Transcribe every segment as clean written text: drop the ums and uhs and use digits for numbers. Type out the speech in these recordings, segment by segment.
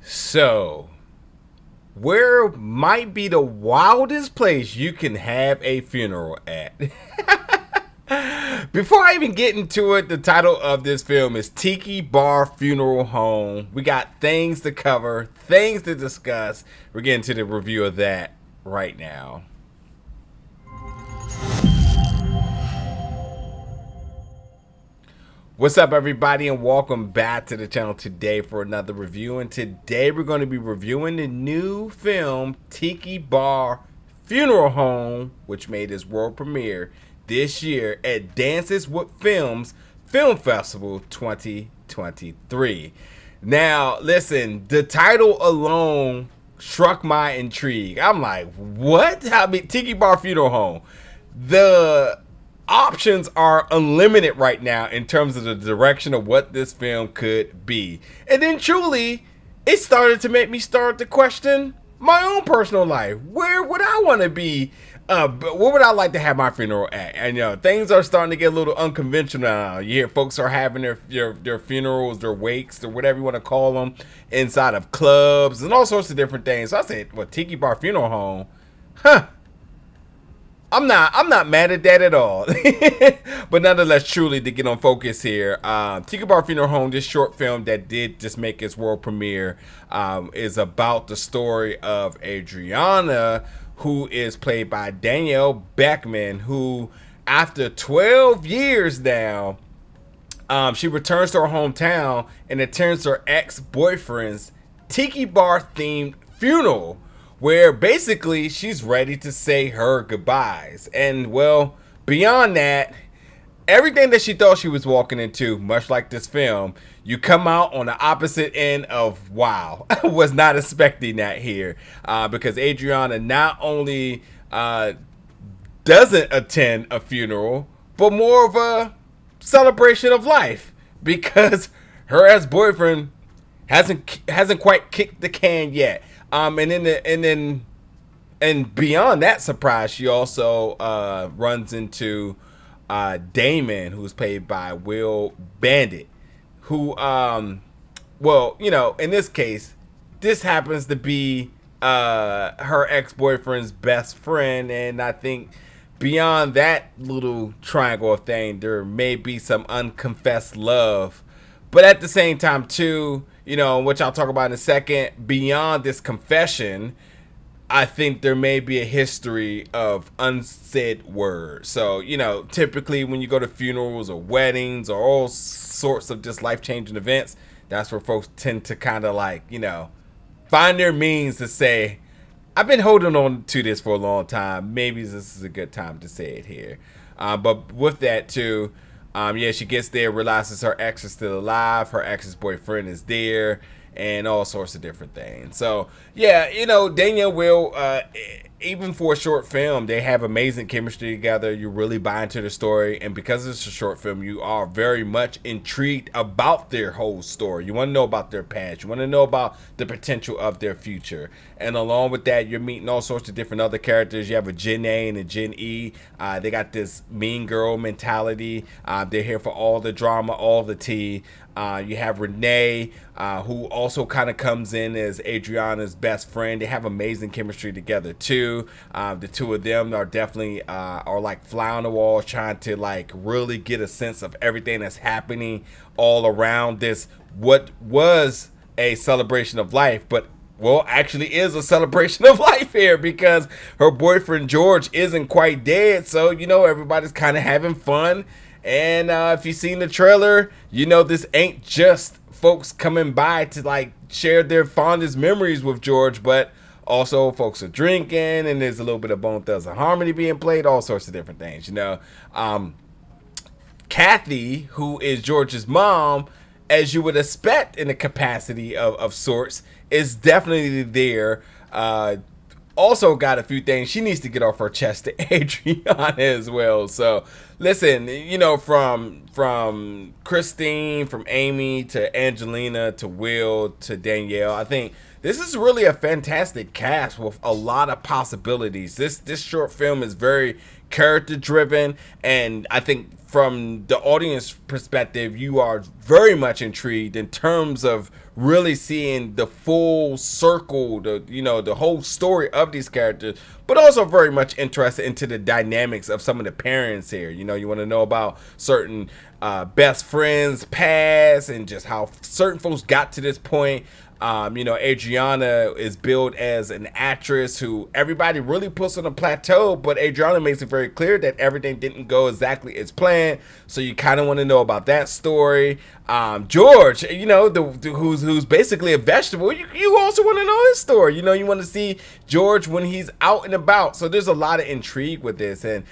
So, where might be the wildest place you can have a funeral at? Before I even get into it, the title of this film is Tiki Bar Funeral Home. We got things to cover, things to discuss. We're getting to the review of that right now. What's up, everybody, and welcome back to the channel today for another review. And today we're going to be reviewing the new film Tiki Bar Funeral Home, which made its world premiere this year at Dances with Films Film Festival 2023. Now, listen, the title alone struck my intrigue. I'm like, what? I mean, Tiki Bar Funeral Home. The options are unlimited right now in terms of the direction of what this film could be. And then truly, it started to make me start to question my own personal life. Where would I want to be? What would I like to have my funeral at? And things are starting to get a little unconventional now. You hear folks are having their funerals, their wakes, or whatever you want to call them, inside of clubs and all sorts of different things. So I said, well, Tiki Bar Funeral Home, huh? I'm not mad at that at all. But nonetheless, truly, to get on focus here, Tiki Bar Funeral Home, this short film that did just make its world premiere, is about the story of Adriana, who is played by Danielle Beckmann, who, after 12 years now, she returns to her hometown and attends her ex-boyfriend's Tiki Bar themed funeral, where basically she's ready to say her goodbyes. And well, beyond that, everything that she thought she was walking into, much like this film, you come out on the opposite end of wow. I was not expecting that here, because Adriana not only doesn't attend a funeral, but more of a celebration of life, because her ex-boyfriend hasn't quite kicked the can yet. And beyond that surprise, she also runs into Damon, who's played by Will Bandit, who, well, in this case, this happens to be her ex-boyfriend's best friend, and I think beyond that little triangle of thing, there may be some unconfessed love. But at the same time, too, which I'll talk about in a second, beyond this confession, I think there may be a history of unsaid words. So, typically when you go to funerals or weddings or all sorts of just life-changing events, that's where folks tend to kind of find their means to say, I've been holding on to this for a long time. Maybe this is a good time to say it here. But with that, too, she gets there, realizes her ex is still alive, her ex's boyfriend is there, and all sorts of different things. So, Danielle Will, even for a short film, they have amazing chemistry together. You really buy into the story, and because it's a short film, you are very much intrigued about their whole story. You want to know about their past. You want to know about the potential of their future. And along with that, you're meeting all sorts of different other characters. You have a Gen A and a Gen E. They got this mean girl mentality. They're here for all the drama, all the tea. You have Renee, who also kind of comes in as Adriana's best friend. They have amazing chemistry together too. The two of them are definitely are like fly on the wall, trying to really get a sense of everything that's happening all around this, what was a celebration of life, but actually is a celebration of life here, because her boyfriend George isn't quite dead. So everybody's kind of having fun. And if you've seen the trailer, this ain't just folks coming by to share their fondest memories with George, but also folks are drinking, and there's a little bit of Bone Thugs and Harmony being played, all sorts of different things. Kathy, who is George's mom, as you would expect in the capacity of sorts, is definitely there. Also got a few things she needs to get off her chest to Adriana as well. So listen, you know, from Christine, from Amy to Angelina to Will to Danielle, I think this is really a fantastic cast with a lot of possibilities. This short film is very character driven, and I think from the audience perspective, you are very much intrigued in terms of really seeing the full circle, the whole story of these characters, but also very much interested into the dynamics of some of the parents here. You know, you want to know about certain best friends past and just how certain folks got to this point. Adriana is billed as an actress who everybody really puts on a plateau, but Adriana makes it very clear that everything didn't go exactly as planned. So you kind of want to know about that story. George, who's basically a vegetable. You also want to know his story. You know, you want to see George when he's out and about. So there's a lot of intrigue with this, and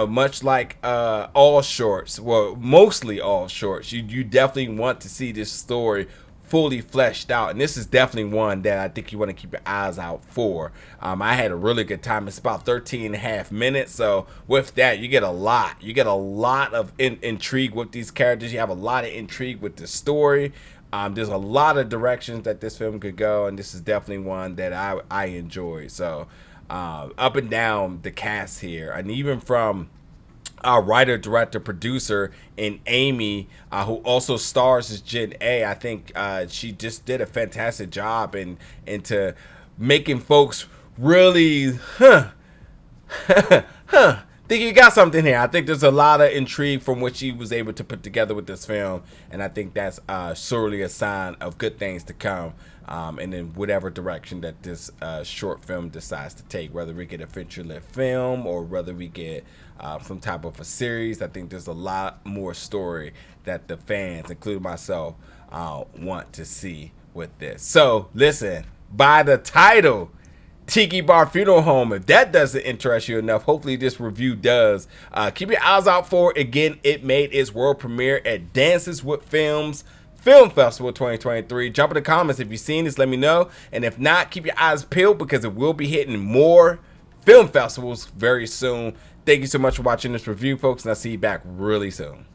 much like all shorts, well, mostly all shorts, you definitely want to see this story fully fleshed out, and this is definitely one that I think you want to keep your eyes out for. I had a really good time. It's about 13 and a half minutes, so with that you get a lot of intrigue with these characters. You have a lot of intrigue with the story. There's a lot of directions that this film could go, and this is definitely one that I enjoy. So up and down the cast here, and even from our writer, director, producer, and Amy, who also stars as Jen A. I think she just did a fantastic job into making folks really, think you got something here. I think there's a lot of intrigue from what she was able to put together with this film, and I think that's surely a sign of good things to come. And in whatever direction that this short film decides to take, whether we get a feature-length film or whether we get some type of a series, I think there's a lot more story that the fans, including myself, want to see with this. So listen, by the title, Tiki Bar Funeral Home, if that doesn't interest you enough, hopefully this review does. Keep your eyes out for it. Again, it made its world premiere at Dances with Films Film Festival 2023. Jump in the comments if you've seen this, let me know. And if not, keep your eyes peeled because it will be hitting more film festivals very soon. Thank you so much for watching this review, folks, and I'll see you back really soon.